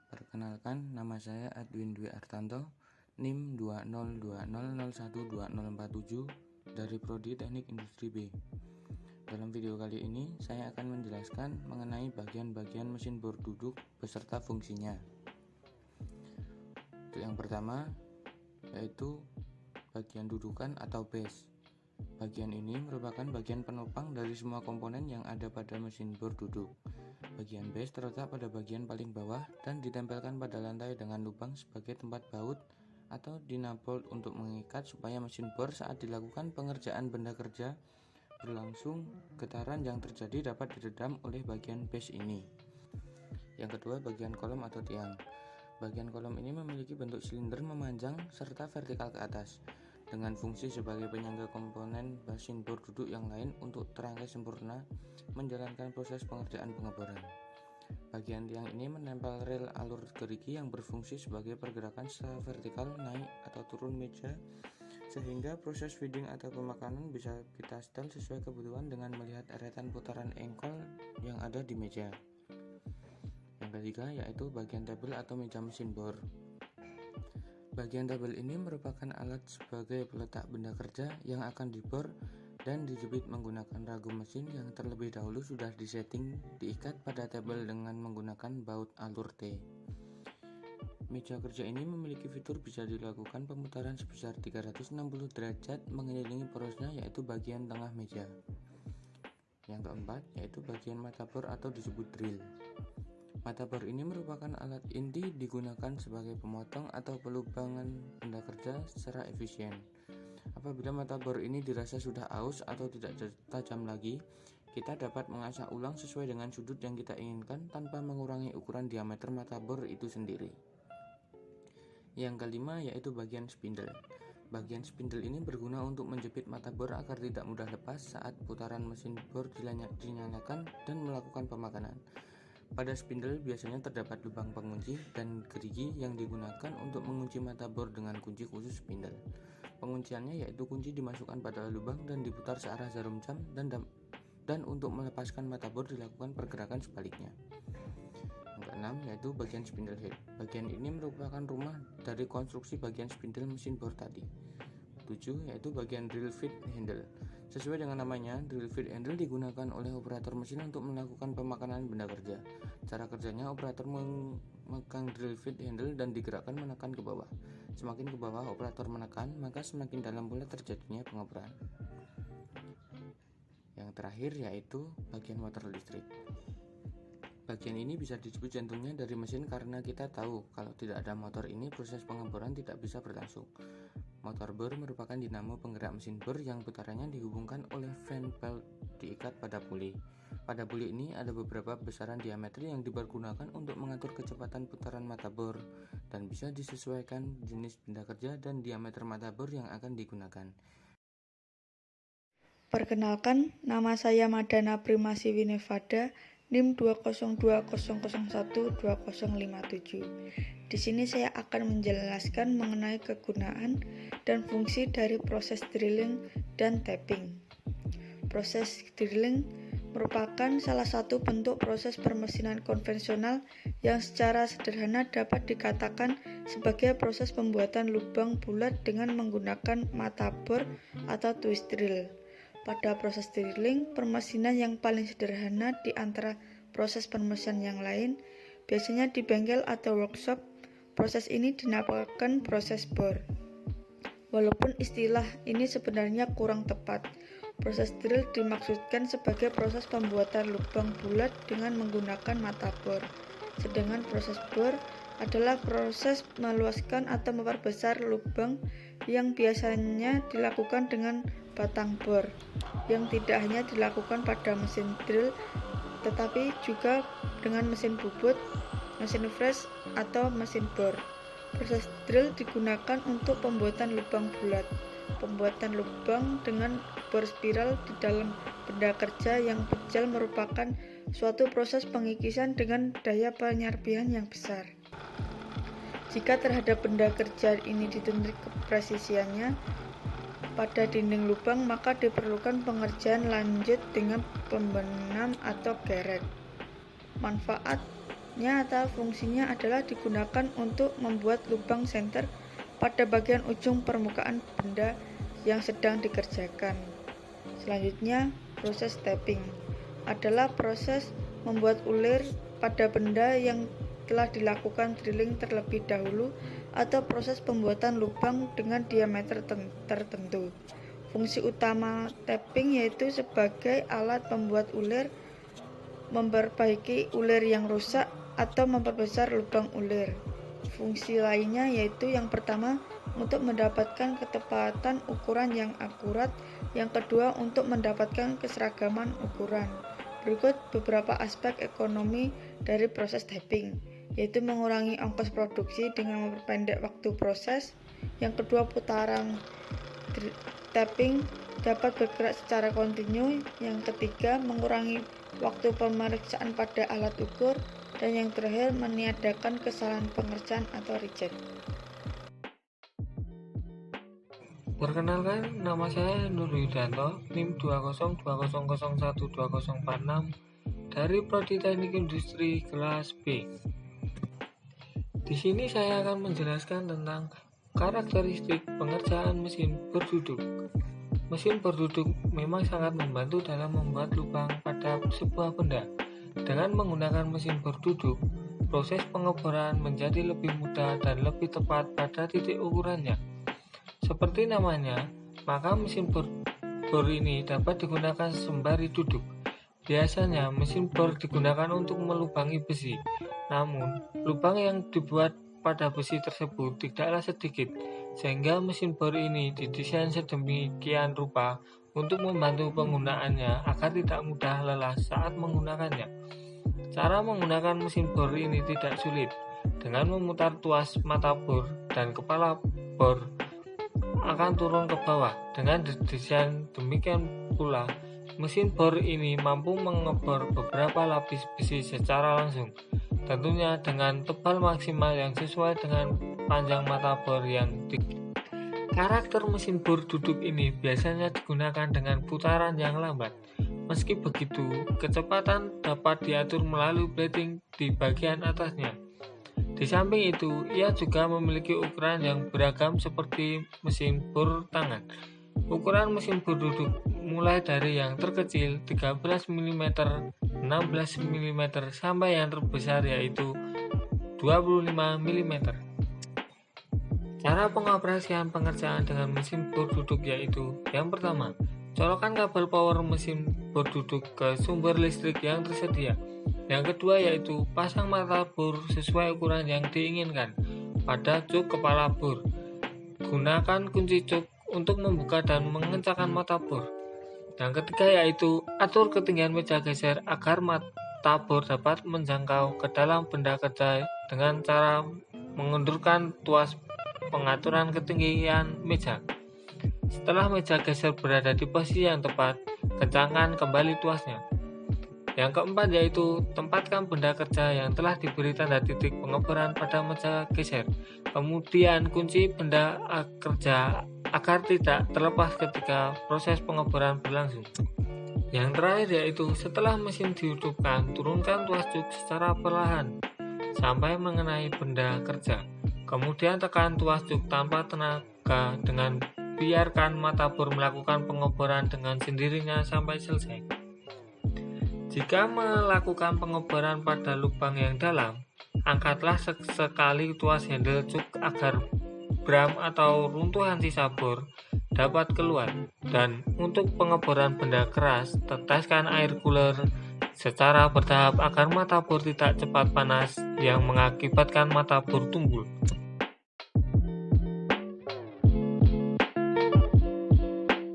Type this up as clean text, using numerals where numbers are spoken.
Perkenalkan, nama saya Edwin Dwi Artanto, NIM 20200012047 dari Prodi Teknik Industri B. Dalam video kali ini, saya akan menjelaskan mengenai bagian-bagian mesin bor duduk beserta fungsinya. Untuk yang pertama, yaitu bagian dudukan atau base. Bagian ini merupakan bagian penopang dari semua komponen yang ada pada mesin bor duduk. Bagian base terletak pada bagian paling bawah dan ditempelkan pada lantai dengan lubang sebagai tempat baut atau dinabolt untuk mengikat supaya mesin bor saat dilakukan pengerjaan benda kerja berlangsung, getaran yang terjadi dapat diredam oleh bagian base ini. Yang kedua, bagian kolom atau tiang. Bagian kolom ini memiliki bentuk silinder memanjang serta vertikal ke atas, dengan fungsi sebagai penyangga komponen mesin bor duduk yang lain untuk terangkai sempurna menjalankan proses pengerjaan pengeboran. Bagian tiang ini menempel rel alur gerigi yang berfungsi sebagai pergerakan secara vertikal naik atau turun meja, sehingga proses feeding atau pemakanan bisa kita setel sesuai kebutuhan dengan melihat eretan putaran engkol yang ada di meja. Yang ketiga, yaitu bagian tabel atau meja mesin bor. Bagian tabel ini merupakan alat sebagai peletak benda kerja yang akan dibor dan dijepit menggunakan ragum mesin yang terlebih dahulu sudah disetting diikat pada tabel dengan menggunakan baut alur T. Meja kerja ini memiliki fitur bisa dilakukan pemutaran sebesar 360 derajat mengelilingi porosnya, yaitu bagian tengah meja. Yang keempat, yaitu bagian mata bor atau disebut drill. Mata bor ini merupakan alat inti digunakan sebagai pemotong atau pelubangan benda kerja secara efisien. Apabila mata bor ini dirasa sudah aus atau tidak tajam lagi, kita dapat mengasah ulang sesuai dengan sudut yang kita inginkan tanpa mengurangi ukuran diameter mata bor itu sendiri. Yang kelima, yaitu bagian spindle. Bagian spindle ini berguna untuk menjepit mata bor agar tidak mudah lepas saat putaran mesin bor dinyalakan dan melakukan pemakanan. Pada spindle biasanya terdapat lubang pengunci dan gerigi yang digunakan untuk mengunci mata bor dengan kunci khusus spindle. Pengunciannya yaitu kunci dimasukkan pada lubang dan diputar searah jarum jam, dan untuk melepaskan mata bor dilakukan pergerakan sebaliknya. Yang keenam, yaitu bagian spindle head. Bagian ini merupakan rumah dari konstruksi bagian spindle mesin bor tadi. 7, yaitu bagian drill feed handle. Sesuai dengan namanya, drill feed handle digunakan oleh operator mesin untuk melakukan pemakanan benda kerja. Cara kerjanya, operator memegang drill feed handle dan digerakkan menekan ke bawah. Semakin ke bawah operator menekan, maka semakin dalam pula terjadinya pengeboran. Yang terakhir, yaitu bagian motor listrik. Bagian ini bisa disebut jantungnya dari mesin karena kita tahu kalau tidak ada motor ini proses pengeboran tidak bisa berlangsung. Motor bor merupakan dinamo penggerak mesin bor yang putarannya dihubungkan oleh fan belt diikat pada puli. Pada puli ini ada beberapa besaran diameter yang dipergunakan untuk mengatur kecepatan putaran mata bor dan bisa disesuaikan jenis benda kerja dan diameter mata bor yang akan digunakan. Perkenalkan, nama saya Madana Primasi Winevada, NIM 20200012057. Di sini saya akan menjelaskan mengenai kegunaan dan fungsi dari proses drilling dan tapping. Proses drilling merupakan salah satu bentuk proses permesinan konvensional yang secara sederhana dapat dikatakan sebagai proses pembuatan lubang bulat dengan menggunakan mata bor atau twist drill. Pada proses drilling, permesinan yang paling sederhana di antara proses permesinan yang lain, biasanya di bengkel atau workshop. Proses ini dinamakan proses bor. Walaupun istilah ini sebenarnya kurang tepat, proses drill dimaksudkan sebagai proses pembuatan lubang bulat dengan menggunakan mata bor. Sedangkan proses bor adalah proses meluaskan atau memperbesar lubang yang biasanya dilakukan dengan batang bor, yang tidak hanya dilakukan pada mesin drill tetapi juga dengan mesin bubut, mesin fresh, atau mesin bor. Proses drill digunakan untuk pembuatan lubang bulat. Pembuatan lubang dengan bor spiral di dalam benda kerja yang kecil merupakan suatu proses pengikisan dengan daya penyerpihan yang besar. Jika terhadap benda kerja ini dituntut kepresisiannya pada dinding lubang, maka diperlukan pengerjaan lanjut dengan pembenam atau geret. Manfaat Selanjutnya atau fungsinya adalah digunakan untuk membuat lubang senter pada bagian ujung permukaan benda yang sedang dikerjakan. Selanjutnya, proses tapping adalah proses membuat ulir pada benda yang telah dilakukan drilling terlebih dahulu atau proses pembuatan lubang dengan diameter tertentu. Fungsi utama tapping yaitu sebagai alat pembuat ulir, memperbaiki ulir yang rusak, atau memperbesar lubang ulir. Fungsi lainnya yaitu yang pertama untuk mendapatkan ketepatan ukuran yang akurat, yang kedua untuk mendapatkan keseragaman ukuran. Berikut beberapa aspek ekonomi dari proses tapping, yaitu mengurangi ongkos produksi dengan memperpendek waktu proses. Yang kedua, putaran tapping dapat bergerak secara kontinu. Yang ketiga, mengurangi waktu pemeriksaan pada alat ukur. Dan yang terakhir, meniadakan kesalahan pengerjaan atau reject. Perkenalkan, nama saya Nur Yudanto, NIM 20200012046 dari Prodi Teknik Industri kelas B. Di sini saya akan menjelaskan tentang karakteristik pengerjaan mesin berduduk. Mesin berduduk memang sangat membantu dalam membuat lubang pada sebuah benda. Dengan menggunakan mesin berduduk, proses pengeboran menjadi lebih mudah dan lebih tepat pada titik ukurannya. Seperti namanya, maka mesin bor ini dapat digunakan sembari duduk. Biasanya mesin bor digunakan untuk melubangi besi. Namun, lubang yang dibuat pada besi tersebut tidaklah sedikit, sehingga mesin bor ini didesain sedemikian rupa untuk membantu penggunaannya agar tidak mudah lelah saat menggunakannya. Cara menggunakan mesin bor ini tidak sulit. Dengan memutar tuas mata bor dan kepala bor akan turun ke bawah. Dengan desain demikian pula, mesin bor ini mampu mengebor beberapa lapis besi secara langsung, tentunya dengan tebal maksimal yang sesuai dengan panjang mata bor yang Karakter mesin bor duduk ini biasanya digunakan dengan putaran yang lambat. Meski begitu, kecepatan dapat diatur melalui plating di bagian atasnya. Di samping itu, ia juga memiliki ukuran yang beragam seperti mesin bor tangan. Ukuran mesin bor duduk mulai dari yang terkecil 13 mm, 16 mm sampai yang terbesar yaitu 25 mm. Cara pengoperasian pengerjaan dengan mesin bor duduk yaitu: yang pertama, colokan kabel power mesin bor duduk ke sumber listrik yang tersedia. Yang kedua yaitu pasang mata bor sesuai ukuran yang diinginkan pada cuk kepala bor. Gunakan kunci cuk untuk membuka dan mengencangkan mata bor. Yang ketiga yaitu atur ketinggian meja geser agar mata bor dapat menjangkau ke dalam benda kerja dengan cara mengendurkan tuas pengaturan ketinggian meja. Setelah meja geser berada di posisi yang tepat, kencangkan kembali tuasnya. Yang keempat yaitu tempatkan benda kerja yang telah diberi tanda titik pengeboran pada meja geser. Kemudian kunci benda kerja agar tidak terlepas ketika proses pengeboran berlangsung. Yang terakhir yaitu setelah mesin dihidupkan, turunkan tuas cuk secara perlahan sampai mengenai benda kerja. Kemudian tekan tuas cuk tanpa tenaga dengan biarkan mata bor melakukan pengeboran dengan sendirinya sampai selesai. Jika melakukan pengeboran pada lubang yang dalam, angkatlah sekali tuas handle cuk agar bram atau runtuhan sisa bor dapat keluar. Dan untuk pengeboran benda keras, teteskan air cooler secara bertahap agar mata bor tidak cepat panas yang mengakibatkan mata bor tumbul.